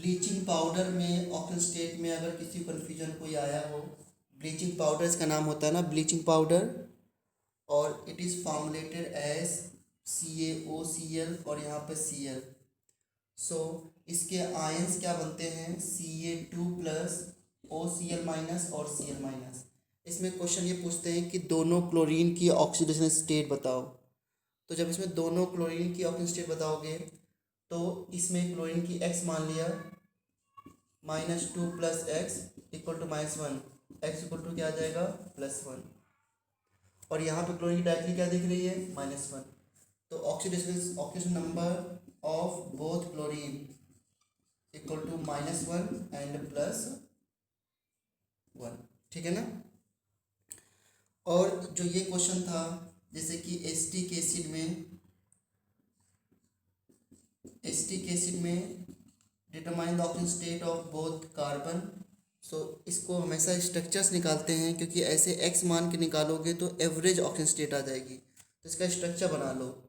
Bleaching powder में oxygen state में अगर किसी कन्फ्यूजन कोई आया हो, ब्लीचिंग पाउडर इसका नाम होता है ना, ब्लीचिंग पाउडर। और it is formulated as CaOCl और यहाँ पे Cl। सो इसके आयंस क्या बनते हैं, Ca2+OCl- और Cl-। इसमें क्वेश्चन ये पूछते हैं कि दोनों क्लोरीन की ऑक्सीडेशन स्टेट बताओ। तो जब इसमें दोनों क्लोरीन की ऑक्सीजन स्टेट बताओगे तो इसमें क्लोरीन की x मान लिया, -2 + x = -1, x = क्या आ जाएगा, +1। और यहाँ पे क्लोरीन की डायरेक्टली क्या दिख रही है, -1। तो oxidation number of both chlorine = -1 and +1। ठीक है ना। और जो ये क्वेश्चन था, जैसे कि एसिटिक एसिड में determine the oxygen state of both carbon. So इसको हमेशा स्ट्रक्चर्स निकालते हैं, क्योंकि ऐसे एक्स मान के निकालोगे तो एवरेज ऑक्सीजन स्टेट आ जाएगी। तो इसका स्ट्रक्चर बना लो,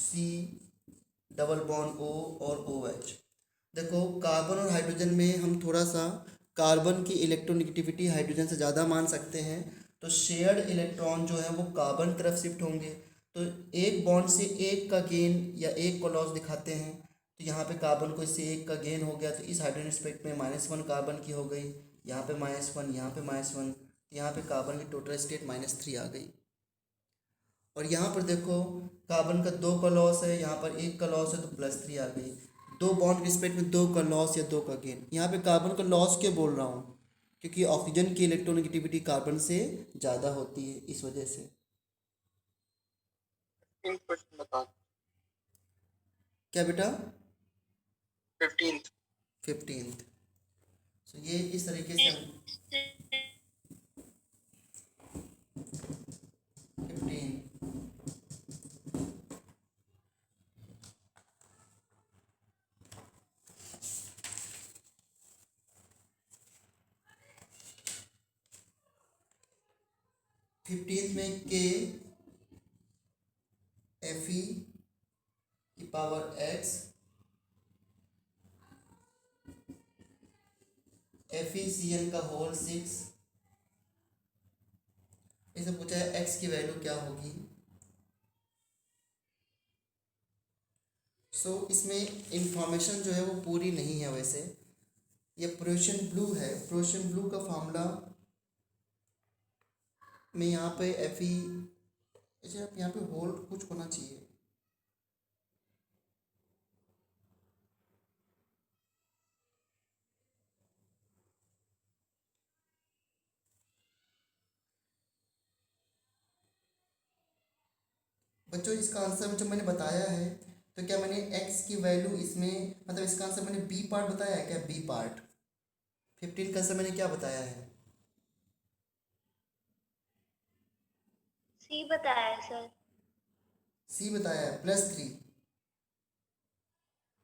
C+O और OH। देखो कार्बन और हाइड्रोजन में हम थोड़ा सा कार्बन की इलेक्ट्रोनेगेटिविटी हाइड्रोजन से ज़्यादा मान सकते हैं, तो शेयर्ड इलेक्ट्रॉन जो है वो कार्बन तरफ शिफ्ट होंगे। तो एक बॉन्ड से एक का गेन या एक को लॉस दिखाते हैं, तो यहाँ पे कार्बन को इससे एक का गेन हो गया, तो इस हाइड्रोजन स्पेक्ट में -1 कार्बन की हो गई, यहाँ पे -1, यहाँ पे -1, यहाँ पे कार्बन की टोटल स्टेट -3 आ गई। और यहाँ पर देखो कार्बन का 2 का लॉस है, यहाँ पर 1 का लॉस है, तो +3 आ गई। दो बॉन्ड रिस्पेक्ट में 2 का लॉस या 2 का गेन। यहाँ पे कार्बन का लॉस क्यों बोल रहा हूँ, क्योंकि ऑक्सीजन की इलेक्ट्रोनेगेटिविटी कार्बन से ज़्यादा होती है, इस वजह से। क्वेश्चन बता। क्या बेटा, 15th। 15th। तो ये इस तरीके से हम 15 15th में KFe⁻x FeCl⁶। इसे पूछा है x की वैल्यू क्या होगी। सो इसमें इंफॉर्मेशन जो है वो पूरी नहीं है वैसे। ये प्रोशन ब्लू है, प्रोशन ब्लू का फार्मूला में यहाँ पे Fe, अच्छा यहाँ पे होल कुछ होना चाहिए। बच्चों इसका आंसर जो मैंने बताया है, तो क्या मैंने x की वैल्यू इसमें, मतलब इसका आंसर मैंने बी पार्ट बताया है क्या, बी पार्ट 15 का आंसर मैंने क्या बताया है, सी बताया है सर। सी बताया है, +3।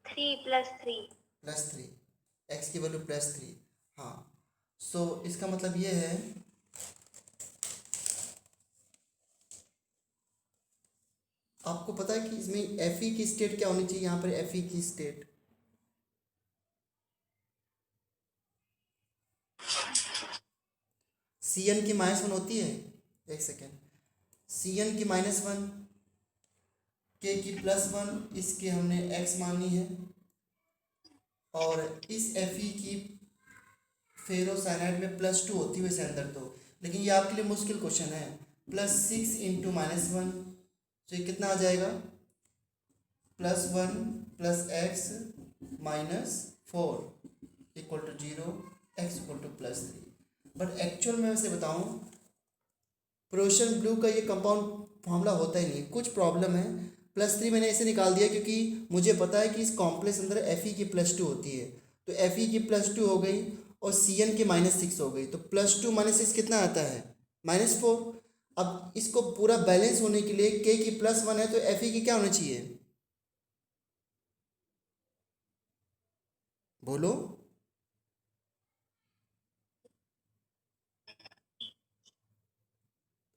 3+3। +3, x की वैल्यू +3। हाँ, सो इसका मतलब ये है, आपको पता है कि इसमें Fe की स्टेट क्या होनी चाहिए, यहाँ पर Fe की स्टेट Cn की -1 होती है, एक सेकेंड, Cn की -1, K की +1, इसके हमने x मानी है, और इस Fe की फेरोसाइनाइड में +2 होती है वैसे अंदर तो, लेकिन ये आपके लिए मुश्किल क्वेश्चन है। +6 × -1, तो ये कितना आ जाएगा, +1 + x -4 = 0, x = +3। बट एक्चुअल में वैसे बताऊँ, प्रोशन ब्लू का ये कंपाउंड फार्मूला होता ही नहीं, कुछ प्रॉब्लम है। +3 मैंने ऐसे निकाल दिया क्योंकि मुझे पता है कि इस कॉम्प्लेक्स अंदर Fe की +2 होती है, तो Fe की +2 हो गई और Cn की -6 हो गई, तो +2 -6 कितना आता है, -4। अब इसको पूरा बैलेंस होने के लिए K की +1 है, तो Fe की क्या होनी चाहिए, बोलो।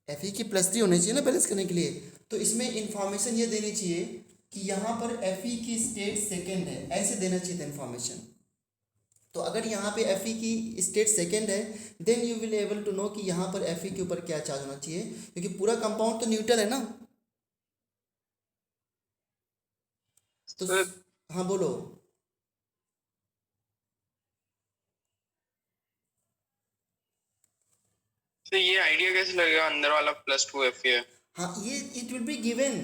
Fe की +3 होनी चाहिए ना बैलेंस करने के लिए। तो इसमें इंफॉर्मेशन ये देनी चाहिए कि यहाँ पर Fe की स्टेट सेकेंड है, ऐसे देना चाहिए था इन्फॉर्मेशन। तो अगर यहाँ पे Fe की स्टेट सेकेंड है then you will able to know कि यहाँ पर Fe के ऊपर क्या चार्ज होना चाहिए, क्योंकि पूरा कंपाउंड तो न्यूट्रल है ना। तो सर हाँ बोलो। तो ये आइडिया कैसे लगेगा अंदर वाला +2 Fe है? हाँ ये it will be given,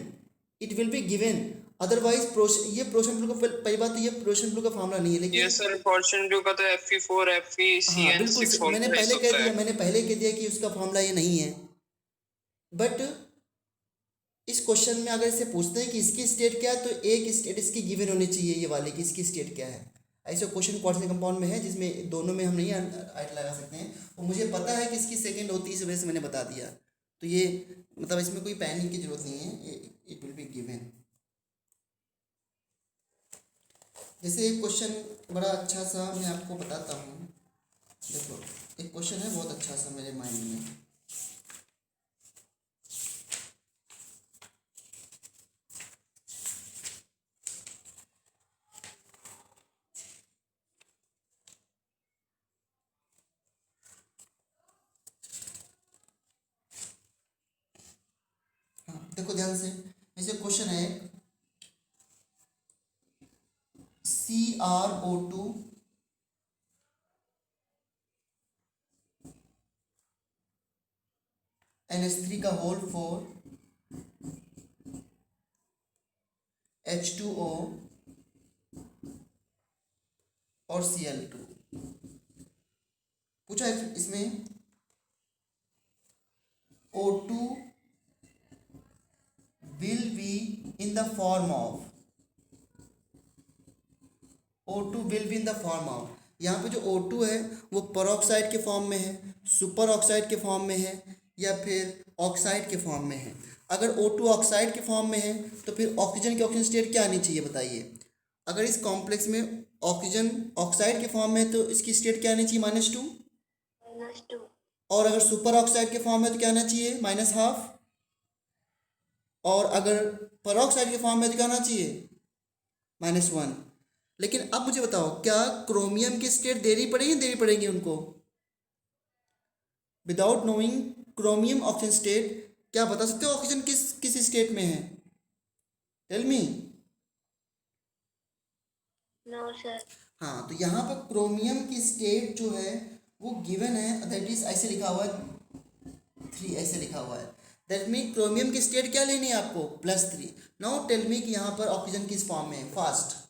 it will be given, otherwise ये प्रोशन ब्लू का पहली बात तो ये प्रोशन ब्लू का फार्मूला नहीं है, ये लेकिन सर फॉर्चून ब्लू का तो Fe4 हाँ बिल्कुल FeCN6 होल मैंने प्राइस पहले कह होता दिया, है। मैंने पहले कह दिया कि उसका फार्मूला ये नहीं है। बट इस क्वेश्चन में अगर इससे पूछते हैं कि इसकी स्टेट क्या है तो एक स्टेट इसकी गिवन होनी चाहिए, ये वाले की इसकी स्टेट क्या है। ऐसा क्वेश्चन क्वार्टर कंपाउंड में है जिसमें दोनों में हम नहीं आइट लगा सकते हैं, और मुझे पता है कि इसकी सेकंड होती है, इस वजह से मैंने बता दिया। तो ये मतलब इसमें कोई पैनिक की जरूरत नहीं है, इट विल बी गिवन। जैसे एक क्वेश्चन बड़ा अच्छा सा मैं आपको बताता हूँ, देखो एक क्वेश्चन है बहुत अच्छा सा मेरे माइंड में। हाँ देखो ध्यान से, जैसे क्वेश्चन है CrO2 NH3 का होल 4 H2O और Cl2 पूछा है इसमें O2 will be in the form of, O2 will be in the form of, यहाँ पे जो O2 है वो परऑक्साइड के फॉर्म में है, सुपर ऑक्साइड के फॉर्म में है, या फिर ऑक्साइड के फॉर्म में है। अगर O2 ऑक्साइड के फॉर्म में है तो फिर ऑक्सीजन की ऑक्सीजन स्टेट क्या आनी चाहिए बताइए। अगर इस कॉम्प्लेक्स में ऑक्सीजन ऑक्साइड के फॉर्म में है तो इसकी स्टेट क्या आनी चाहिए, -2। -2। और अगर सुपर ऑक्साइड के फॉर्म में तो क्या आना चाहिए, -12। और अगर परऑक्साइड के फॉर्म में तो क्या आना चाहिए, -1। लेकिन अब मुझे बताओ क्या क्रोमियम की स्टेट देनी पड़ेगी उनको। Without knowing chromium oxygen state क्या बता सकते हो ऑक्सीजन किस स्टेट में है, टेल मी। No sir. हाँ तो यहाँ पर क्रोमियम की स्टेट जो है वो गिवन है, दैट इज ऐसे लिखा हुआ है 3, ऐसे लिखा हुआ है। दैट मीन क्रोमियम की स्टेट क्या लेनी है आपको, +3। नाउ टेल मी कि यहाँ पर ऑक्सीजन किस फॉर्म में है, फास्ट।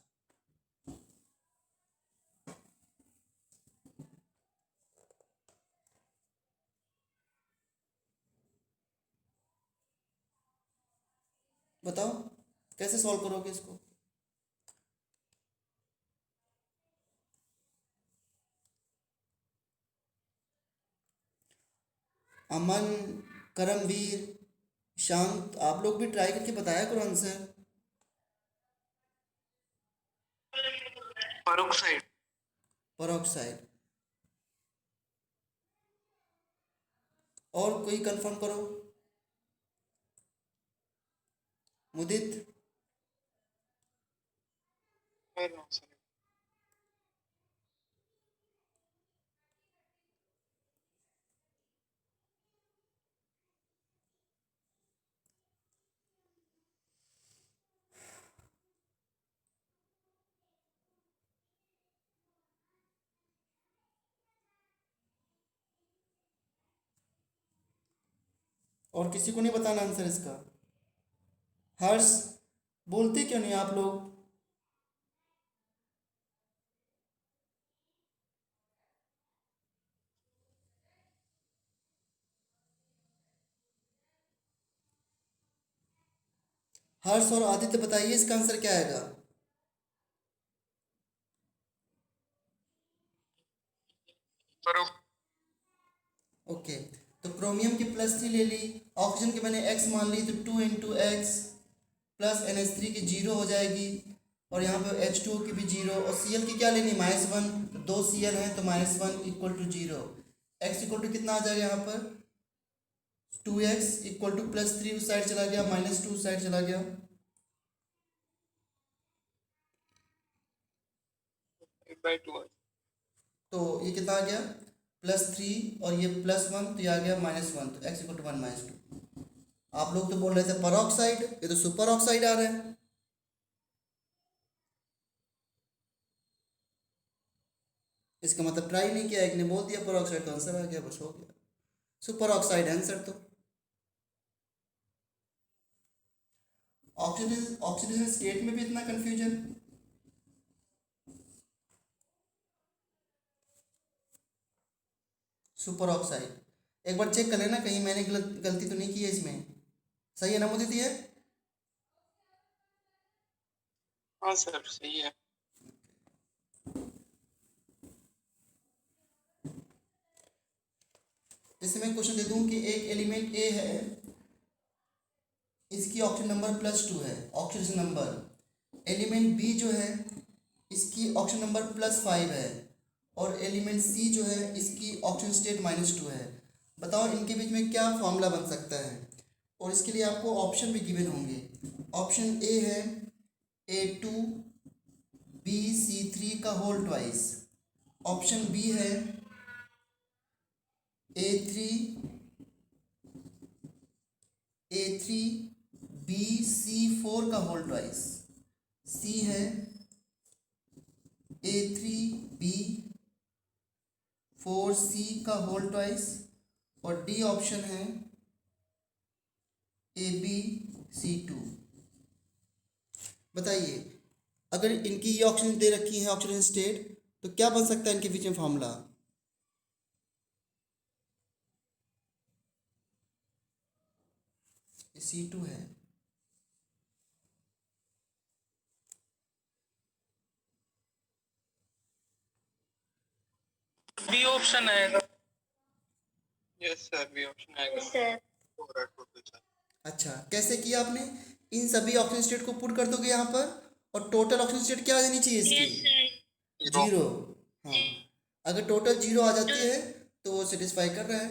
बताओ कैसे सॉल्व करोगे इसको। अमन, करमवीर, शांत, आप लोग भी ट्राई करके बताया करो आंसर। पेरोक्साइड। परऑक्साइड। और कोई कंफर्म करो, मुदित। और किसी को नहीं बताना आंसर इसका। हर्ष, बोलते क्यों नहीं आप लोग। हर्ष और आदित्य बताइए इसका आंसर क्या आएगा। ओके तो क्रोमियम की +3 ले ली, ऑक्सीजन की मैंने x मान ली तो 2 × x प्लस NH3 की 0 हो जाएगी, और यहाँ पे H2O की भी 0, और Cl की क्या लेनी, -1। तो 2 Cl हैं तो -1 = 0। x = कितना आ जाएगा यहाँ पर, 2x = +3 उस साइड चला गया, -2 उस साइड चला गया। 2 तो ये कितना आ गया +3 और ये +1 तो ये आ गया -1 तो x = 1 -2। आप लोग तो बोल रहे थे परऑक्साइड, ये तो सुपर ऑक्साइड आ रहा है। इसका मतलब ट्राई नहीं किया, एक ने बोल दिया परऑक्साइड तो आंसर आ गया, बस हो गया सुपर ऑक्साइड आंसर। तो ऑक्सीडेशन स्टेट में भी इतना कंफ्यूजन। सुपर ऑक्साइड एक बार चेक कर लेना कहीं मैंने गलती तो नहीं की है इसमें। सही है ना मुझे दिया? हाँ सर सही है। जैसे मैं क्वेश्चन दे दूं कि एक एलिमेंट ए है, इसकी ऑक्सीजन नंबर +2 है ऑक्सीडेशन नंबर। एलिमेंट बी जो है इसकी ऑक्सीजन नंबर +5 है, और एलिमेंट सी जो है इसकी ऑक्सीजन स्टेट -2 है। बताओ इनके बीच में क्या फॉर्मूला बन सकता है? और इसके लिए आपको ऑप्शन भी गिवन होंगे। ऑप्शन ए है A2BC3 का होल ट्वाइस। ऑप्शन बी है A3BC4 का होल ट्वाइस। सी है A3B4C का होल ट्वाइस, और डी ऑप्शन है AB C2। बताइए अगर इनकी ये ऑक्सीजन दे रखी है ऑक्सीजन स्टेट, तो क्या बन सकता है इनके बीच में फॉर्मूला? C2 है। बी ऑप्शन आएगा। यस सर बी ऑप्शन आएगा। Yes, sir. अच्छा कैसे किया आपने? इन सभी ऑक्सीजन स्टेट को पुट कर दोगे यहाँ पर, और टोटल ऑक्सीजन स्टेट क्या आ जानी चाहिए इसकी? जीरो। हाँ अगर टोटल जीरो आ जाती है तो वो सेटिस्फाई कर रहा है।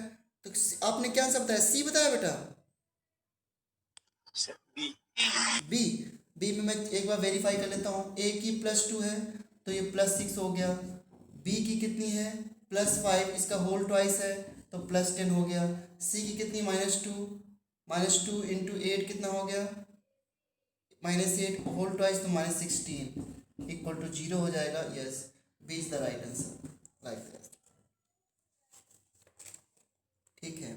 तो आपने क्या आंसर बताया? सी बताया बेटा? बी। बी में मैं एक बार वेरीफाई कर लेता हूँ। ए की +2 है तो ये +6 हो गया। बी की कितनी है? +5, इसका होल ट्वाइस है तो +10 हो गया। सी की कितनी? -2 इंटू 8 कितना हो गया? -8 होल ट्वाइस तो -16 इक्वल टू 0 हो जाएगा। Yes B is the right answer like that. ठीक है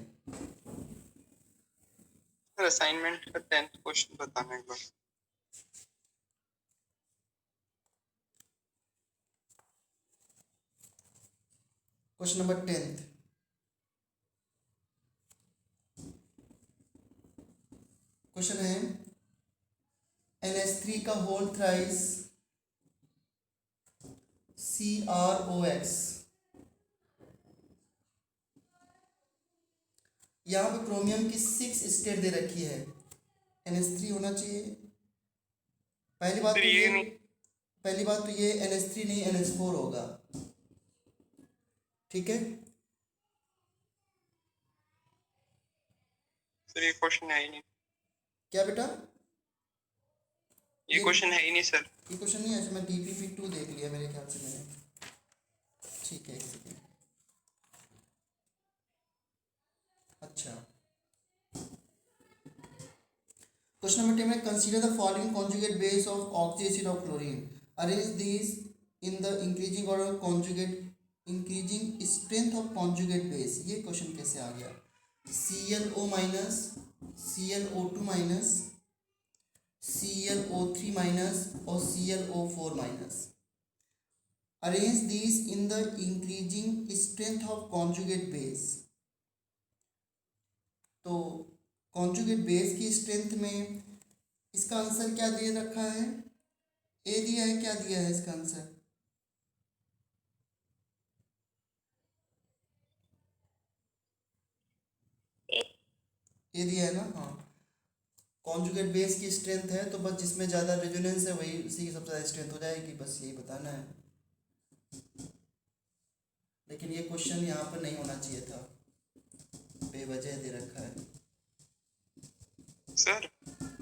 सर असाइनमेंट का 10th क्वेश्चन बताना एक बार। Question number 10। क्वेश्चन है NH3 का होल थ्राइस CrOX। यहाँ पे क्रोमियम की 6 स्टेट दे रखी है। NH3 होना चाहिए। पहली बात तो ये NH3 नहीं NH4 होगा। ठीक है सर ये क्वेश्चन है ही नहीं। क्या बेटा? ये क्वेश्चन है ही नहीं सर। ये क्वेश्चन नहीं है। अच्छा मैं DPP2 देख लिया मेरे ख्याल से मैंने। ठीक है एक सेकेंड। अच्छा क्वेश्चन नंबर 10 में consider the following conjugate base of oxy acid of chlorine. Arrange this in the increasing order conjugate increasing strength of conjugate base. ये क्वेश्चन कैसे आ गया? ClO minus, ClO2 minus, ClO3 minus और ClO4 minus. Arrange this in the increasing strength of conjugate base. तो conjugate base की strength में इसका answer क्या दे रखा है? ए दिया है। क्या दिया है इसका आंसर? ए दिया है ना? हाँ कॉन्जुगेट बेस की स्ट्रेंथ है तो बस जिसमें ज़्यादा रेजोनेंस है वही उसी की सबसे ज़्यादा स्ट्रेंथ हो जाएगी। बस यही बताना है। लेकिन ये क्वेश्चन यहाँ पर नहीं होना चाहिए था, बेवजह दे रखा है। सर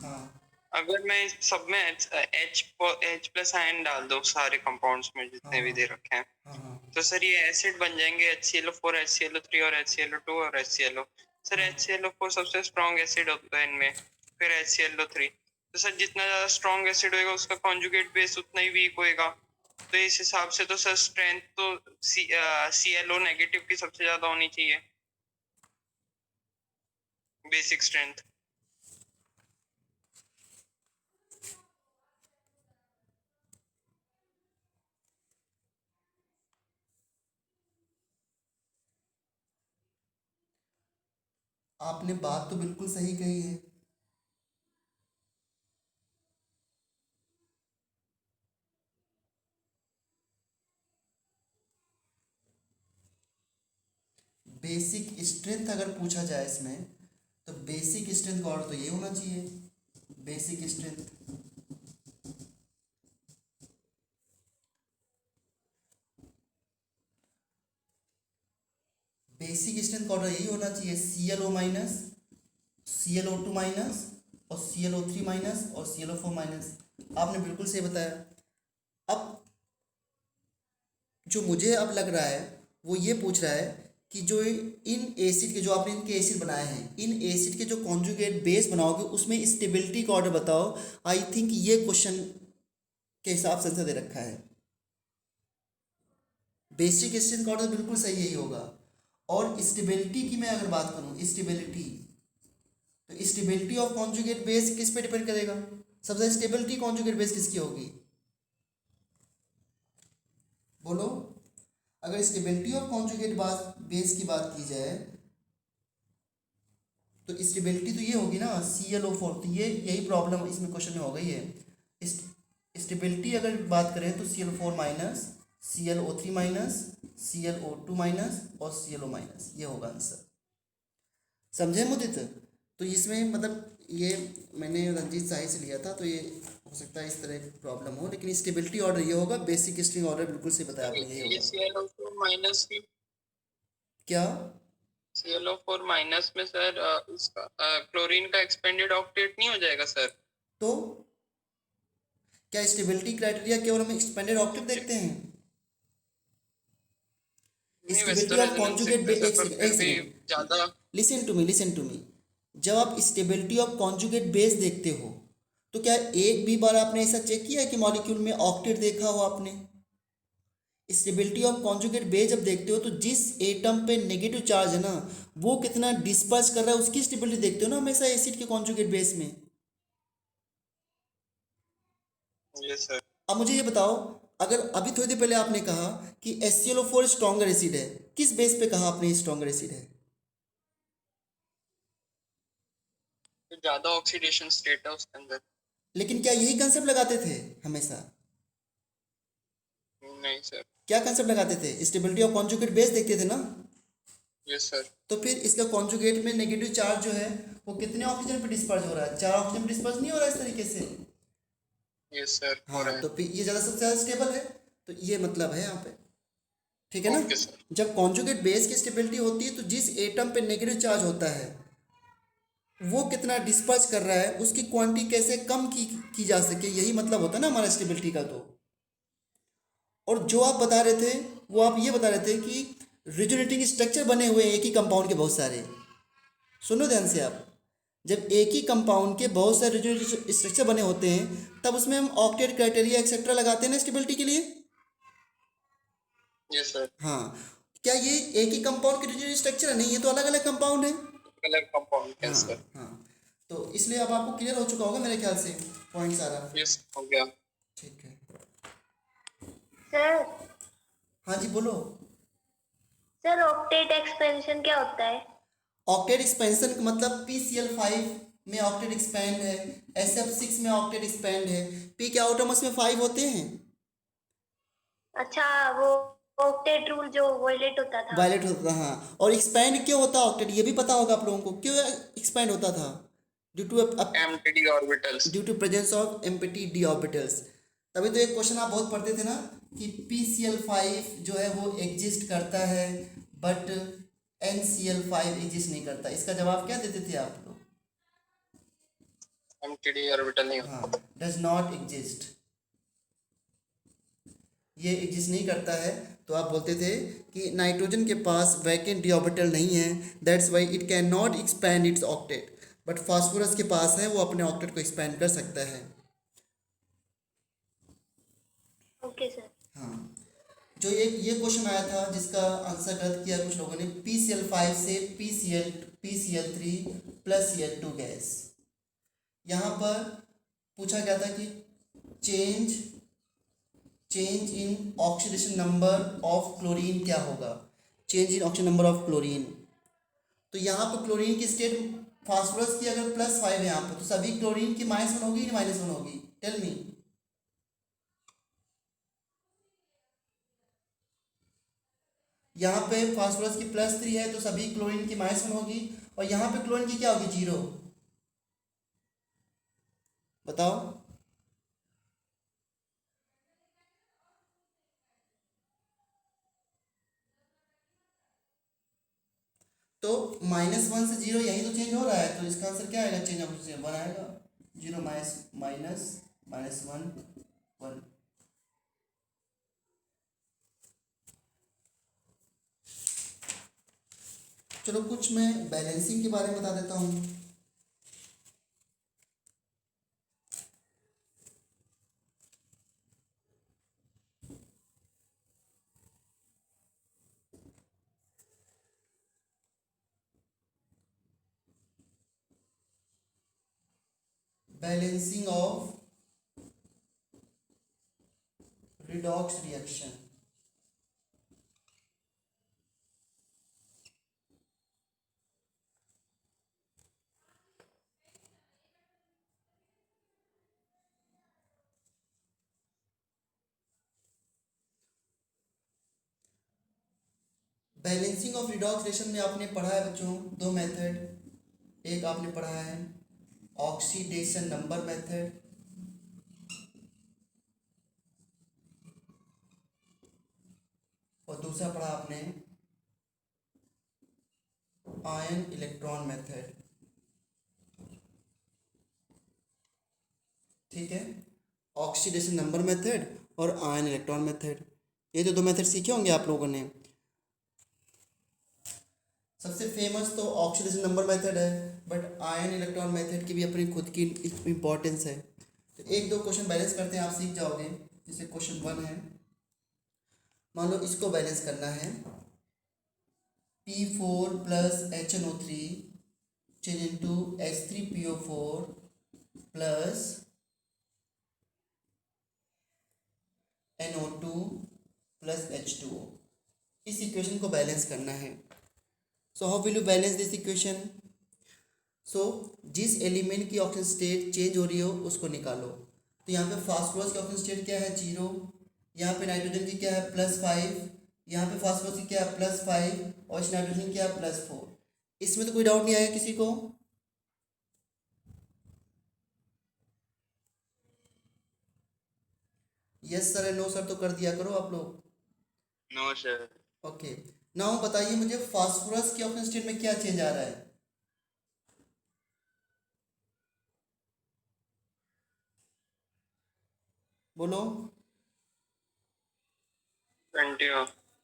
हाँ अगर मैं इस सब में H प्लस आयन डाल दूं सारे कंपाउंड्स में जितने भी हाँ दे रखे हैं, हाँ हाँ तो सर ये एसिड बन जाएंगे HCl4 HCl3 और HCl2 और HClO। सर हाँ HClO4 सबसे स्ट्रॉन्ग एसिड होता है इनमें, फिर HClO3। तो सर जितना ज्यादा स्ट्रॉन्ग एसिड होएगा उसका कॉन्जुगेट बेस उतना ही वीक होएगा। तो इस हिसाब से तो सर स्ट्रेंथ तो ClO नेगेटिव की सबसे ज्यादा होनी चाहिए, बेसिक स्ट्रेंथ। आपने बात तो बिल्कुल सही कही है। बेसिक स्ट्रेंथ अगर पूछा जाए इसमें, तो बेसिक स्ट्रेंथ का ऑर्डर तो ये होना चाहिए, बेसिक स्ट्रेंथ। बेसिक स्ट्रेंथ का ऑर्डर यही होना चाहिए, ClO माइनस, ClO2 माइनस और ClO3 माइनस और ClO4 माइनस। आपने बिल्कुल सही बताया। अब जो मुझे अब लग रहा है वो ये पूछ रहा है कि जो इन एसिड के, जो आपने इनके एसिड बनाए हैं, इन एसिड के जो कॉन्जुगेट बेस बनाओगे उसमें स्टेबिलिटी का ऑर्डर बताओ। आई थिंक ये क्वेश्चन के हिसाब से आंसर दे रखा है। बेसिक स्ट्रेंथ का ऑर्डर बिल्कुल सही यही होगा। और स्टेबिलिटी की मैं अगर बात करूं, स्टेबिलिटी, तो स्टेबिलिटी ऑफ कॉन्जुगेट बेस किस पे डिपेंड करेगा? सबसे स्टेबिलिटी कॉन्जुगेट बेस किसकी होगी, बोलो। अगर स्टेबिलिटी ऑफ कॉन्जुगेट बेस की बात की जाए तो स्टेबिलिटी तो ये होगी ना, ClO4। तो ये यही प्रॉब्लम इसमें क्वेश्चन में हो गई है। स्टेबिलिटी अगर बात करें तो ClO4 minus, ClO3 minus, ClO2 minus और ClO माइनस, ये होगा आंसर। समझे मुदित? तो इसमें मतलब ये मैंने रंजीत साही से लिया था, तो ये हो सकता है इस तरह की प्रॉब्लम हो, लेकिन स्टेबिलिटी ऑर्डर ये होगा। बेसिक स्ट्रिंग ऑर्डर बिल्कुल सही बताया आपने, यही ये होगा। ClO4 माइनस की, क्या? ClO4 माइनस में सर इसका क्लोरीन का एक्सपेंडेड ऑक्टेट नहीं हो जाएगा सर? तो क्या स्टेबिलिटी क्राइटेरिया केवल हम एक्सपेंडेड ऑक्टेट देखते हैं? नहीं, वैसे तो स्टेबिलिटी ऑफ रेजोनेंस कॉन्जुगेट देखते हैं सर, एक पर सेकंड, फिर एक भी सेकंड, ज्यादा। Listen to me, listen to me. जब आप स्टेबिलिटी ऑफ कॉन्जुगेट बेस देखते हो तो क्या एक भी बार आपने ऐसा चेक किया है कि मॉलिक्यूल में ऑक्टेट देखा हो आपने? स्टेबिलिटी ऑफ कॉन्जुगेट बेस जब देखते हो तो जिस एटम पे नेगेटिव चार्ज है ना, वो कितना डिस्पर्स कर रहा है उसकी स्टेबिलिटी देखते हो ना हमेशा एसिड के कॉन्जुगेट बेस में। Yes sir. अब मुझे ये बताओ, अगर अभी थोड़ी देर पहले आपने कहा कि HClO4 स्ट्रॉन्गर एसिड है, किस बेस पे कहा आपने स्ट्रॉन्गर एसिड है? तो ज्यादा ऑक्सीडेशन स्टेट है उसके अंदर। लेकिन क्या यही कंसेप्ट लगाते थे हमेशा? नहीं सर। क्या कंसेप्ट लगाते थे? स्टेबिलिटी ऑफ कॉन्जुगेट बेस देखते थे ना। Yes sir. तो फिर इसका कॉन्जुगेट में नेगेटिव चार्ज जो है वो कितने ऑक्सीजन पे डिस्पर्स हो रहा है? 4 ऑक्सीजन पे डिस्पर्स नहीं हो रहा है इस तरीके से। यस सर, हो रहा हाँ, है। तो फिर ये ज़्यादा सबसे ज़्यादा स्टेबल है। तो ये मतलब है यहाँ पे, ठीक है ना। Okay sir. जब कॉन्जुगेट बेस की स्टेबिलिटी होती है तो जिस एटम पे नेगेटिव चार्ज होता है वो कितना डिस्पर्स कर रहा है, उसकी क्वांटिटी कैसे कम की जा सके, यही मतलब होता है ना हमारा स्टेबिलिटी का। तो और जो आप बता रहे थे वो आप ये बता रहे थे कि रिजोनेटिंग स्ट्रक्चर बने हुए हैं एक ही कंपाउंड के बहुत सारे। सुनो ध्यान से आप, जब एक ही कंपाउंड के बहुत सारे रिजोनेटिंग स्ट्रक्चर बने होते हैं तब उसमें हम ऑक्टेट क्राइटेरिया एक्सेट्रा लगाते हैं ना स्टेबिलिटी के लिए। Yes sir. हाँ, क्या ये एक ही कंपाउंड के रिजोनेटिंग स्ट्रक्चर है? नहीं, ये तो अलग अलग कंपाउंड है। कलर कंपाउंड है हाँ सर। हाँ, तो इसलिए अब आपको क्लियर हो चुका होगा मेरे ख्याल से पॉइंट सारा। यस, हो गया। ठीक है। सर हाँ जी बोलो। सर ऑक्टेट एक्सपेंशन क्या होता है? ऑक्टेट एक्सपेंशन का मतलब PCl5 में ऑक्टेट एक्सपेंड है, SF6 में ऑक्टेट एक्सपेंड है। पी के आउटमोस्ट में 5 होते हैं। अच्छा, वो ऑक्टेट रूल जो वायलेट होता था। वायलेट होता था, हाँ। और एक्सपैंड क्यों होता है ऑक्टेट, ये भी पता होगा आप लोगों को, क्यों एक्सपैंड होता था? Due to empty orbitals. Due to presence of empty D orbitals. तभी तो एक क्वेश्चन आप बहुत पढ़ते थे ना कि PCl5 जो है वो एग्जिस्ट करता है बट NCl5 एग्जिस्ट नहीं करता। इसका जवाब क्या देते थे आप लोग? एम्प्टी ऑर्बिटल नहीं होता। हाँ, डज नॉट एग्जिस्ट, ये एग्जिस्ट नहीं करता है। तो आप बोलते थे कि नाइट्रोजन के पास वैकेंट डी ऑर्बिटल नहीं है, that's why it can not expand it's octet, but phosphorus के पास है, वो अपने ऑक्टेट को एक्सपैंड कर सकता है। Okay sir. हाँ, जो ये क्वेश्चन आया था जिसका आंसर गलत किया कुछ लोगों ने, PCl5 से PCl3 प्लस Cl2 गैस। यहाँ पर पूछा गया था कि change in oxidation number of chlorine क्या होगा, change in oxidation number of chlorine. तो यहाँ पर क्लोरीन की स्टेट फास्फोरस की अगर +5 है यहाँ पर, तो सभी क्लोरीन की -1 होगी या -1 होगी, टेल मी। यहाँ पे फास्फोरस की +3 है तो सभी क्लोरीन की -1 होगी, और यहाँ पे क्लोरीन की क्या होगी, 0। बताओ। तो -1 से 0 यही तो चेंज हो रहा है, तो इसका आंसर क्या आएगा, चेंज ऑफ 1 आएगा, 0 माइनस -1 1। चलो कुछ मैं बैलेंसिंग के बारे में बता देता हूँ। Balancing of redox reaction. Balancing of redox reaction में आपने पढ़ा है बच्चों 2 मेथड। एक आपने पढ़ा है ऑक्सीडेशन नंबर मेथड, और दूसरा पढ़ा आपने आयन इलेक्ट्रॉन मेथड। ठीक है, ऑक्सीडेशन नंबर मेथड और आयन इलेक्ट्रॉन मेथड, ये तो 2 मेथड सीखे होंगे आप लोगों ने। सबसे फेमस तो ऑक्सीडेशन नंबर मेथड है, बट आयन इलेक्ट्रॉन मेथड की भी अपनी खुद की इम्पोर्टेंस है। तो 1-2 क्वेश्चन बैलेंस करते हैं, आप सीख जाओगे। जैसे क्वेश्चन 1 है, मान लो इसको बैलेंस करना है, P4 + HNO3 change into H3PO4 + NO2 + H2O। इस इक्वेशन को बैलेंस करना है। So how will you balance this equation? So जिस एलिमेंट की ऑक्सीजन स्टेट चेंज हो रही हो उसको निकालो। तो यहाँ पे फास्फोरस की ऑक्सीजन स्टेट क्या है, 0। यहाँ पे नाइट्रोजन की क्या है, +5। यहाँ पे फास्फोरस की क्या है, +5, और इस नाइट्रोजन की क्या है, +4। इसमें तो कोई डाउट नहीं आया किसी को? यस सर नो सर तो कर दिया करो आप लोग। No sir. ओके, नाउ बताइए मुझे फास्फोरस की ऑक्सीजन स्टेट में क्या चेंज आ रहा है? बोलो।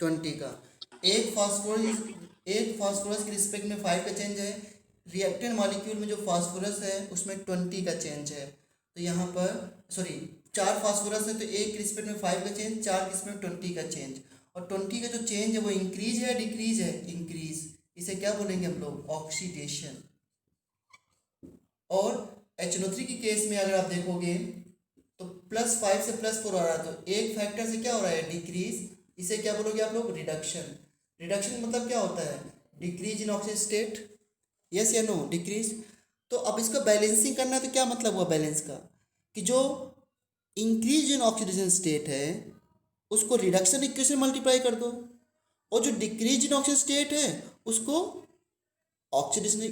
20 का। एक फास्फोरस के रिस्पेक्ट में 5 का चेंज है, रिएक्टेंट मॉलिक्यूल में जो फास्फोरस है उसमें 20 का चेंज है। तो यहाँ पर सॉरी 4 फास्फोरस है तो एक के रिस्पेक्ट में 5 का चेंज, 4 के रिस्पेक्ट में 20 का चेंज। और 20 का जो चेंज है वो इंक्रीज है डिक्रीज है, इंक्रीज। इसे क्या बोलेंगे हम लोग, ऑक्सीडेशन। और HNO3 की केस में अगर आप देखोगे तो +5 से +4 आ रहा है, तो एक फैक्टर से क्या हो रहा है, डिक्रीज। इसे क्या बोलोगे आप लोग, रिडक्शन। रिडक्शन मतलब क्या होता है, decrease in oxygen state, yes या नो, डिक्रीज। तो अब इसको बैलेंसिंग करना है, तो क्या मतलब हुआ बैलेंस का, कि जो इंक्रीज इन ऑक्सीडेशन स्टेट है उसको रिडक्शन इक्वेशन मल्टीप्लाई कर दो, और जो डिक्रीज इन ऑक्सीजन स्टेट है उसको ऑक्सीडेशन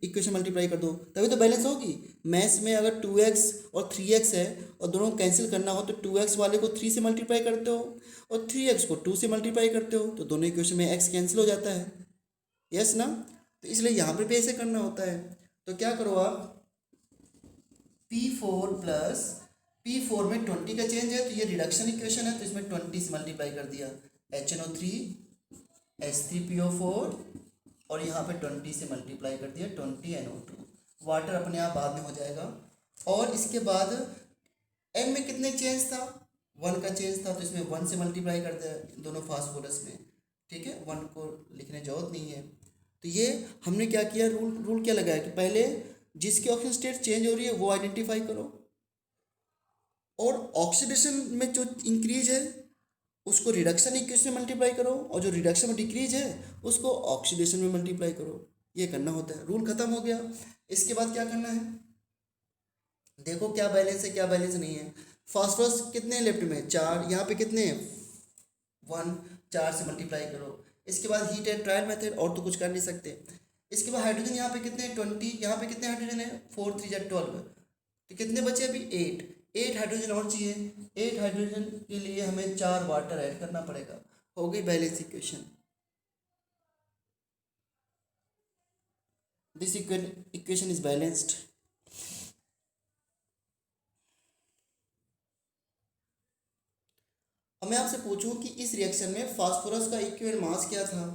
इक्वेशन मल्टीप्लाई कर दो, तभी तो बैलेंस होगी। मैथ्स में अगर 2x और 3x है और दोनों कैंसिल करना हो तो 2x वाले को 3 से मल्टीप्लाई करते हो और 3x को 2 से मल्टीप्लाई करते हो, तो दोनों इक्वेशन में x कैंसिल हो जाता है, यस ना। तो इसलिए यहाँ पर भी ऐसे करना होता है। तो क्या करो आप, P4 प्लस P4 में 20 का चेंज है तो ये रिडक्शन इक्वेशन है, तो इसमें 20 से मल्टीप्लाई कर दिया, HNO3 H3PO4 और यहाँ पे 20 से मल्टीप्लाई कर दिया 20NO2। वाटर अपने आप बाद में हो जाएगा। और इसके बाद M में कितने चेंज था, 1 का चेंज था, तो इसमें 1 से मल्टीप्लाई कर दिया दोनों फास्फोरस में, ठीक है, 1 को लिखने जरूरत नहीं है। तो ये हमने क्या किया, रूल क्या लगाया कि पहले जिसकी ऑक्सीजन स्टेट चेंज हो रही है वो आइडेंटिफाई करो, और ऑक्सीडेशन में जो इंक्रीज है उसको रिडक्शन इक्वेशन में मल्टीप्लाई करो, और जो रिडक्शन में डिक्रीज है उसको ऑक्सीडेशन में मल्टीप्लाई करो। ये करना होता है। रूल खत्म हो गया। इसके बाद क्या करना है, देखो क्या बैलेंस है क्या बैलेंस नहीं है। फास्फोरस कितने लेफ्ट में, 4, यहाँ पे कितने, 1, 4 से मल्टीप्लाई करो। इसके बाद हीट एंड ट्रायल मेथड, और तो कुछ कर नहीं सकते। इसके बाद हाइड्रोजन यहाँ पे कितने, 20, यहाँ पे कितने हाइड्रोजन है, 4 3 या 12, तो कितने बचे अभी, 8 हाइड्रोजन और चाहिए। 8 हाइड्रोजन के लिए हमें 4 वाटर ऐड करना पड़ेगा। हो गई balance equation. This equation is balanced. अब मैं आपसे पूछूं कि इस रिएक्शन में फास्फोरस का इक्विवेलेंट मास क्या था,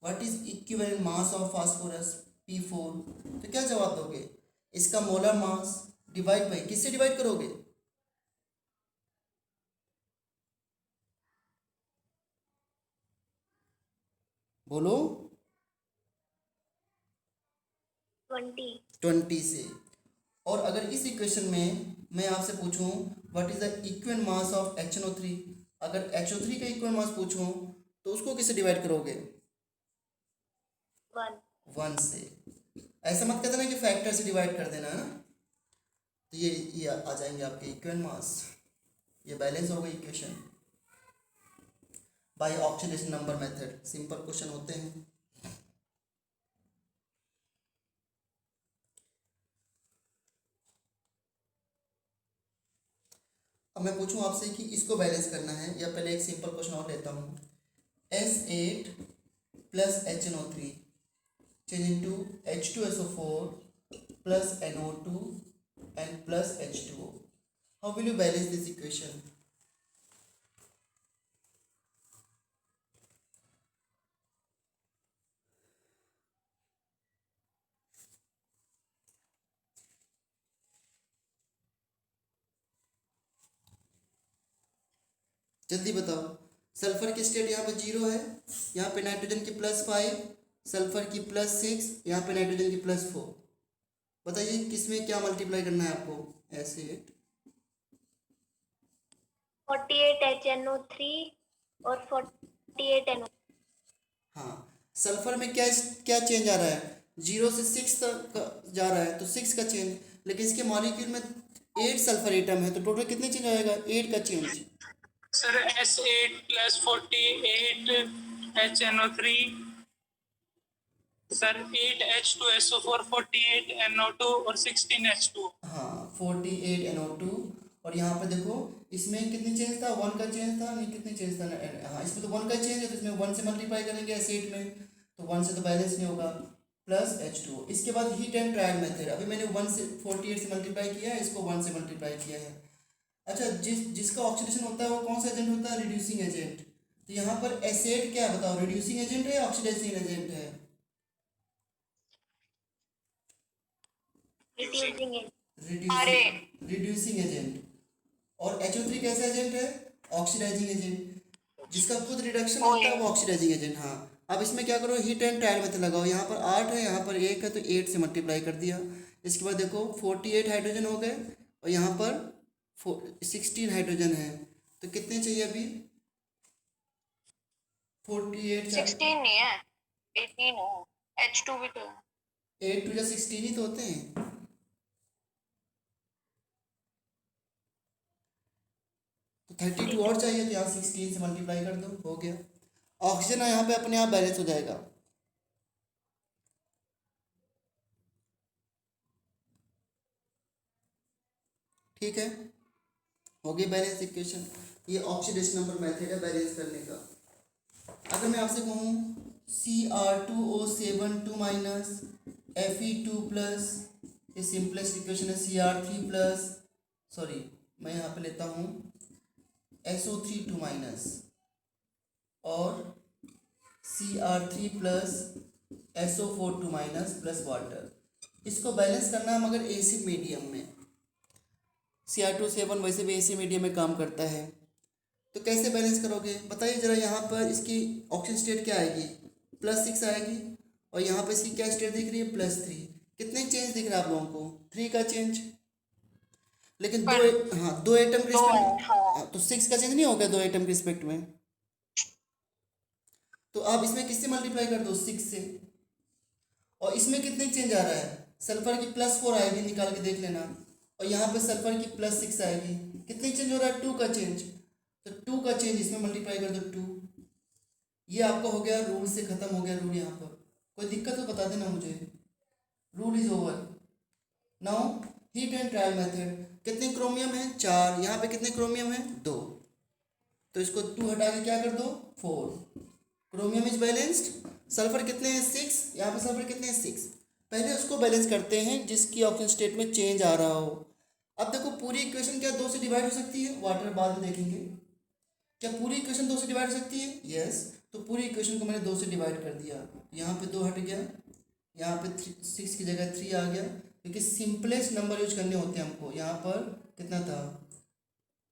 what is equivalent mass of phosphorus P4, तो क्या जवाब दोगे, इसका मोलर मास डिवाइड बाई, किससे डिवाइड करोगे, बोलो, 20 से। और अगर इस इक्वेशन में मैं आपसे पूछूं what is the equivalent mass of HNO3, अगर HO3 का इक्विवेलेंट मास पूछूं तो उसको किससे डिवाइड करोगे, 1 से। ऐसा मत कहते ना कि फैक्टर से डिवाइड कर देना है ना, तो ये आ जाएंगे आपके इक्विवेलेंट मास। ये बैलेंस हो गई equation by oxidation number method. Simple question होते हैं। अब मैं पूछूं आपसे कि इसको बैलेंस करना है, या पहले एक सिंपल क्वेश्चन और लेता हूँ। S8 plus HNO3 change into H2SO4 plus NO2 and plus H2O. How will you balance this equation? जल्दी बताओ। सल्फर की स्टेट यहाँ पे 0 है, यहाँ पे नाइट्रोजन की +5, सल्फर की +6, यहाँ पे नाइट्रोजन की +4। बताइए किसमें क्या मल्टीप्लाई करना है आपको, एसिड 48 HNO3 और 48 NO। हाँ, सल्फर में क्या क्या चेंज आ रहा है, 0 से 6 तक जा रहा है तो 6 का चेंज, लेकिन इसके मॉलिक्यूल में 8 सल्फर एटम है तो टोटल कितने चेंज आएगा, 8 का change. Sir S8 plus 48 HNO3 sir 8H2SO4 48 NO2 और 16 H2। हाँ 48 NO2, और यहाँ पे देखो इसमें कितने चेंज था, 1 का चेंज था, नहीं कितने चेंज था, हाँ इसमें तो 1 का चेंज है तो इसमें 1 से मल्टीप्लाई करेंगे एसिड में, तो 1 से तो बैलेंस नहीं होगा, प्लस H2O। इसके बाद हीट एंड ट्रायल मेथड, अभी मैंने 1 से 48 से मल्टीप्लाई किया है, इसको 1 से मल्टीप्लाई किया है। अच्छा, जिसका ऑक्सीडेशन होता है वो कौन सा एजेंट होता है, रिड्यूसिंग एजेंट। तो यहाँ पर एसिड क्या है बताओ, रिड्यूसिंग एजेंट है या ऑक्सीडाइजिंग एजेंट है, रिड्यूसिंग एजेंट। और HO3 कैसा एजेंट है, ऑक्सीडाइजिंग एजेंट। जिसका खुद रिडक्शन होता है वो ऑक्सीडाइजिंग एजेंट। हाँ, अब इसमें क्या करो, हीट एंड ट्रायल मेथड लगाओ। यहाँ पर 8 है, यहाँ पर 1 है, तो 8 से मल्टीप्लाई कर दिया। इसके बाद देखो 48 हाइड्रोजन हो गए, और यहाँ पर 16 हाइड्रोजन है, तो कितने चाहिए अभी, 48 16 नहीं है, 18 है। H2 भी तो 8 2 16 ही तो होते हैं। तो 32 और चाहिए, तो यहाँ 16 से मल्टीप्लाई कर दो, हो गया। ऑक्सीजन यहाँ पे अपने आप बैलेंस हो जाएगा। ठीक है, हो गई बैलेंस इक्वेशन। ये ऑक्सीडेशन नंबर मेथड है बैलेंस करने का। अगर मैं आपसे कहूँ Cr2O7 2- Fe2 प्लस ये सिंपलेस्ट इक्वेशन है Cr3 प्लस, सॉरी मैं यहाँ पे लेता हूँ SO3 2 माइनस और Cr3 plus SO4 2 minus plus water. इसको बैलेंस करना हम अगर एसिड मीडियम में, Cr2 वैसे भी एसिड मीडियम में काम करता है, तो कैसे बैलेंस करोगे बताइए ज़रा। यहाँ पर इसकी ऑक्सीजन स्टेट क्या आएगी, +6 आएगी, और यहाँ पर इसकी क्या स्टेट दिख रही है, +3। कितने चेंज दिख रहा है आप लोगों को, 3 का चेंज। लेकिन दो एटम के रिस्पेक्ट, हाँ, तो 6 का चेंज नहीं हो गया 2 एटम के रिस्पेक्ट में। तो आप इसमें किससे मल्टीप्लाई कर दो, 6 से। और इसमें कितने चेंज आ रहा है, सल्फर की +4 आएगी, निकाल के देख लेना, और यहाँ पे सल्फर की +6 आएगी। कितने चेंज हो रहा है, 2 का चेंज। तो 2 का चेंज इसमें मल्टीप्लाई कर दो 2। ये आपका हो गया, रूल से ख़त्म हो गया रूल। यहाँ पर कोई दिक्कत तो बता देना मुझे। Rule is over. Now heat and trial method. कितने क्रोमियम है, 4। यहाँ पे कितने क्रोमियम है, 2। तो इसको 2 हटा के क्या कर दो, 4। Chromium is balanced. सल्फर कितने हैं, 6। यहाँ पे सल्फर कितने हैं, 6। पहले उसको बैलेंस करते हैं जिसकी ऑक्सीजन स्टेट में चेंज आ रहा हो। अब देखो पूरी इक्वेशन क्या 2 से डिवाइड हो सकती है, वाटर बाद में देखेंगे। क्या पूरी इक्वेशन 2 से डिवाइड हो सकती है, यस। तो पूरी इक्वेशन को मैंने 2 से डिवाइड कर दिया। यहाँ पे 2 हट गया, यहाँ पे 6 की जगह 3 आ गया, क्योंकि सिंपलेस्ट नंबर यूज करने होते हैं हमको। यहाँ पर कितना था,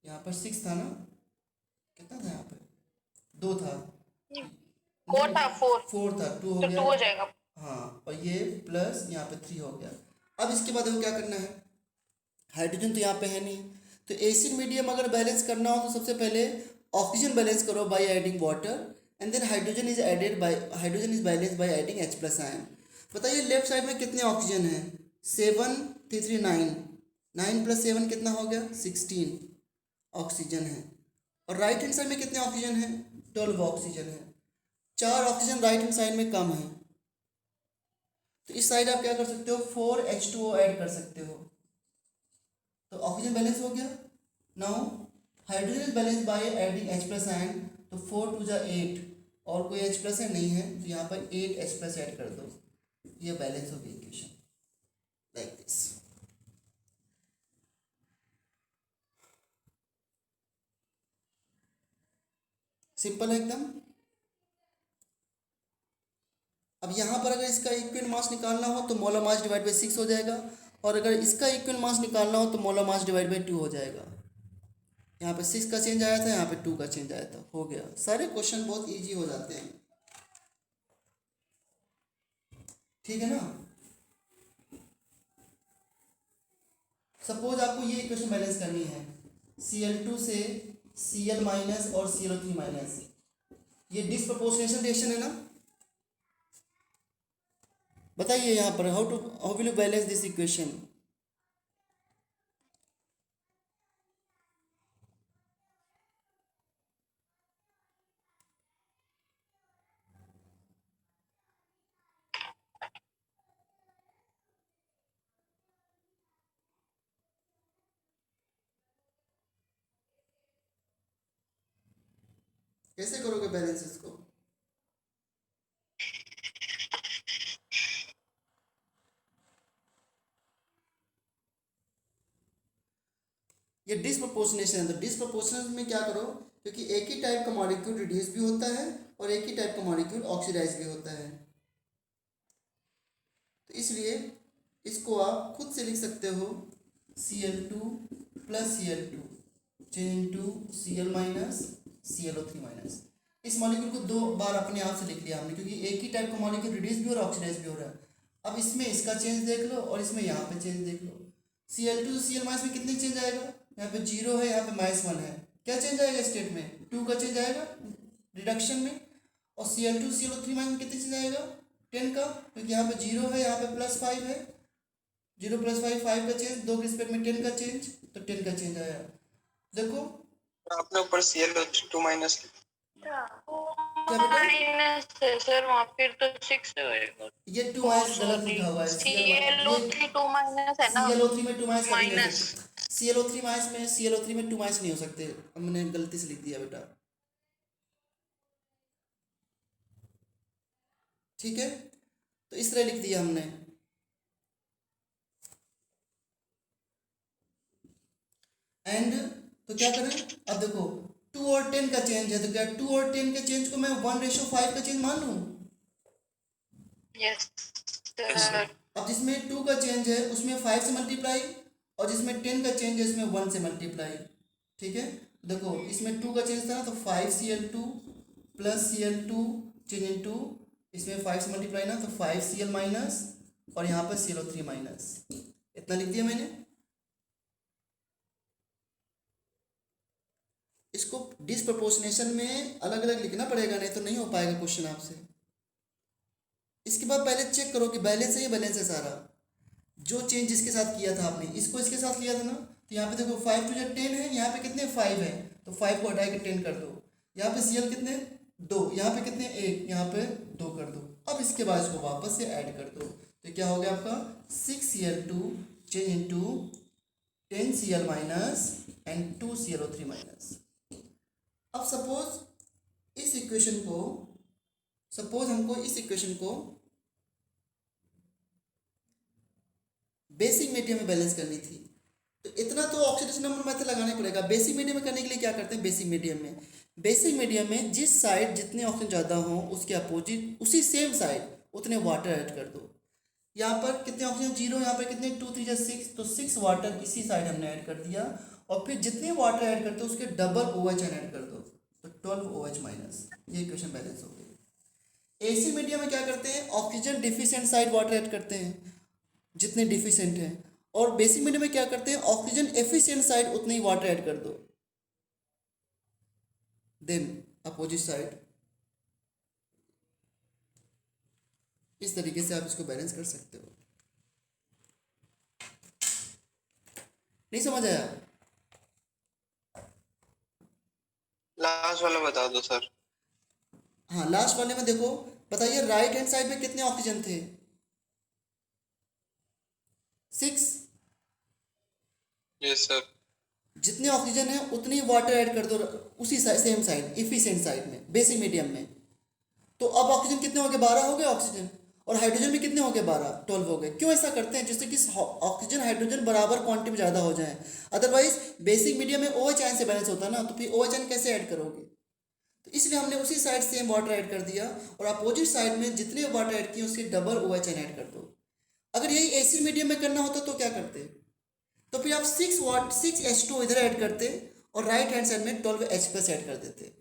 यहाँ पर 6 था ना, कितना था यहाँ पे, 2 था, 4 था, 4 था, 2 हो तो गया, 2 हो जाएगा। हाँ, और ये प्लस यहाँ पे 3 हो गया। अब इसके बाद हमें क्या करना है, हाइड्रोजन तो यहाँ पे है नहीं, तो एसिड मीडियम अगर बैलेंस करना हो तो सबसे पहले ऑक्सीजन बैलेंस करो by adding water, and then hydrogen is balance by adding H+ ion. बताइए लेफ्ट साइड में कितने ऑक्सीजन है, 7, 3 3 9, 9 + 7 कितना हो गया, 16 ऑक्सीजन है। और राइट हैंड साइड में कितने ऑक्सीजन है, 12 ऑक्सीजन है। 4 ऑक्सीजन राइट हैंड साइड में कम है, तो इस साइड आप क्या कर सकते हो, 4H2O ऐड कर सकते हो, तो ऑक्सीजन बैलेंस हो गया। Now hydrogen is balance by adding H+ ion, तो 4 2 जा 8, और कोई H+ है नहीं है, तो यहाँ पर 8H+ ऐड कर दो, ये बैलेंस हो गई इक्वेशन, लाइक दिस। सिंपल है एकदम। अब यहाँ पर अगर इसका इक्वल मास निकालना हो तो मोलर मास डिवाइड बाई 6 हो जाएगा, और अगर इसका इक्वल मास निकालना हो तो मोलर मास डिवाइड बाई 2 हो जाएगा। यहाँ पे 6 का चेंज आया था, यहाँ पे 2 का चेंज आया था, हो गया। सारे क्वेश्चन बहुत इजी हो जाते हैं, ठीक है ना। सपोज आपको ये इक्वेशन बैलेंस करनी है, Cl2 से Cl- और ClO3-, ये डिसप्रोपोर्शनेशन रिएक्शन है ना। बताइए यहाँ पर how will you balance this equation. कैसे करोगे बैलेंस इसको, ये डिसप्रोपोर्शनेशन है। तो डिसप्रोपोर्शनेशन में क्या करो, क्योंकि एक ही टाइप का मॉलिक्यूल रिड्यूस भी होता है और एक ही टाइप का मॉलिक्यूल ऑक्सीडाइज भी होता है, तो इसलिए इसको आप खुद से लिख सकते हो, Cl2 + Cl2 change to Cl- ClO3-। इस मॉलिक्यूल को 2 बार अपने आप से लिख लिया हमने, क्योंकि एक ही टाइप का मॉलिक्यूल रिड्यूस भी हो रहा है, ऑक्सीडाइज भी हो रहा है। अब इसमें इसका चेंज देख लो और इसमें यहाँ पे चेंज देख लो। Cl2 से Cl- में कितने चेंज आएगा, यहाँ पे 0 है, यहाँ पे -1 है, क्या चेंज आएगा स्टेट में, 2 का चेंज आएगा रिडक्शन में। और Cl2 से ClO3- में कितने चेंज आएगा, 10 का, क्योंकि यहाँ पे 0 है, यहाँ पे +5 है, 0 + 5 5 का चेंज, 2 के रिस्पेक्ट में 10 का चेंज, तो 10 का चेंज आया। देखो आपने ऊपर Cl2- क्या बेटा, माइनस है सर, वहाँ फिर तो 6 होएगा। ये 2- गलत लिखा हुआ है, ClO3 2 माइनस है ना, ClO3 में 2- नहीं हो माइनस। सकते, ClO3 में 2- नहीं हो सकते, हमने गलती से लिख दिया बेटा, ठीक है। तो इस तरह लिख दिया हमने, एंड तो क्या करें, अब देखो 2 और 10 का चेंज है, तो क्या 2 और 10 के चेंज को मैं 1:5 का चेंज मान लूँ? Yes, Yes, sir. sir. अब जिसमें 2 का चेंज है उसमें 5 से मल्टीप्लाई, और जिसमें 10 का चेंज है इसमें 1 से मल्टीप्लाई। ठीक है, देखो इसमें 2 का चेंज था ना, तो 5Cl2 plus Cl2 change in 2, इसमें 5 से मल्टीप्लाई ना, तो 5Cl माइनस, और यहाँ पर ClO3 माइनस। इतना लिख दिया मैंने। इसको डिसप्रपोर्शनेशन में अलग अलग लिखना पड़ेगा, नहीं तो नहीं हो पाएगा क्वेश्चन आपसे। इसके बाद पहले चेक करो कि बैलेंस है या बैलेंस है सारा। जो चेंज जिसके साथ किया था आपने, इसको इसके साथ किया था ना, तो यहाँ पे देखो 5 2 10 है, यहाँ पे कितने 5 है, तो 5 को हटा के 10 कर दो। यहाँ पे Cl कितने 2, यहाँ पे कितने 1, यहाँ पे 2 कर दो। अब इसके बाद इसको वापस से ऐड कर दो, तो क्या हो गया आपका 6Cl2 change into 10Cl minus and 2 ClO3 minus. अब सपोज हमको इस इक्वेशन को बेसिक मीडियम में बैलेंस करनी थी, तो इतना तो ऑक्सीडेशन नंबर मेथड लगाना पड़ेगा। बेसिक मीडियम में करने के लिए क्या करते हैं, बेसिक मीडियम में जिस साइड जितने ऑक्सीजन ज़्यादा हो उसके अपोजिट उसी सेम साइड उतने वाटर ऐड कर दो। यहाँ पर कितने ऑक्सीजन 0, यहाँ पर कितने 2 3 6, तो 6 वाटर इसी साइड हमने ऐड कर दिया, और फिर जितने वाटर ऐड करते हो उसके डबल OH ऐड कर दो, तो 12 OH माइनस। ये इक्वेशन बैलेंस हो गई। एसी मीडियम में क्या करते हैं, oxygen deficient side water add करते हैं जितने डिफिशिएंट हैं, और बेसिक मीडियम में क्या करते हैं, ऑक्सीजन एफिशिएंट साइड उतने ही वाटर ऐड कर दो, देन अपोजिट साइड। इस तरीके से आप इसको बैलेंस कर सकते हो। नहीं समझ आया? लास्ट वाला बता दो सर। हाँ, लास्ट वाले में देखो, बताइए राइट हैंड साइड में कितने ऑक्सीजन थे, 6। Yes sir. जितने ऑक्सीजन है उतनी वाटर ऐड कर दो उसी सेम साइड इफिशिएंट साइड में, बेसिक मीडियम में। तो अब ऑक्सीजन कितने हो गए, 12 हो गए ऑक्सीजन, और हाइड्रोजन भी कितने हो गए, 12 हो गए। क्यों ऐसा करते हैं, जिससे कि ऑक्सीजन हाइड्रोजन बराबर क्वांटिटी में ज़्यादा हो जाए। अदरवाइज बेसिक मीडियम में OH आयन से बैलेंस होता है ना, तो फिर OH आयन कैसे ऐड करोगे। तो इसलिए हमने उसी साइड सेम वाटर ऐड कर दिया, और अपोजिट साइड में जितने वाटर ऐड किए उसके डबल OH आयन ऐड कर दो। अगर यही एसिड मीडियम में करना होता तो क्या करते, तो फिर आप 6H2 इधर ऐड करते और राइट हैंड साइड में 12H+ ऐड कर देते।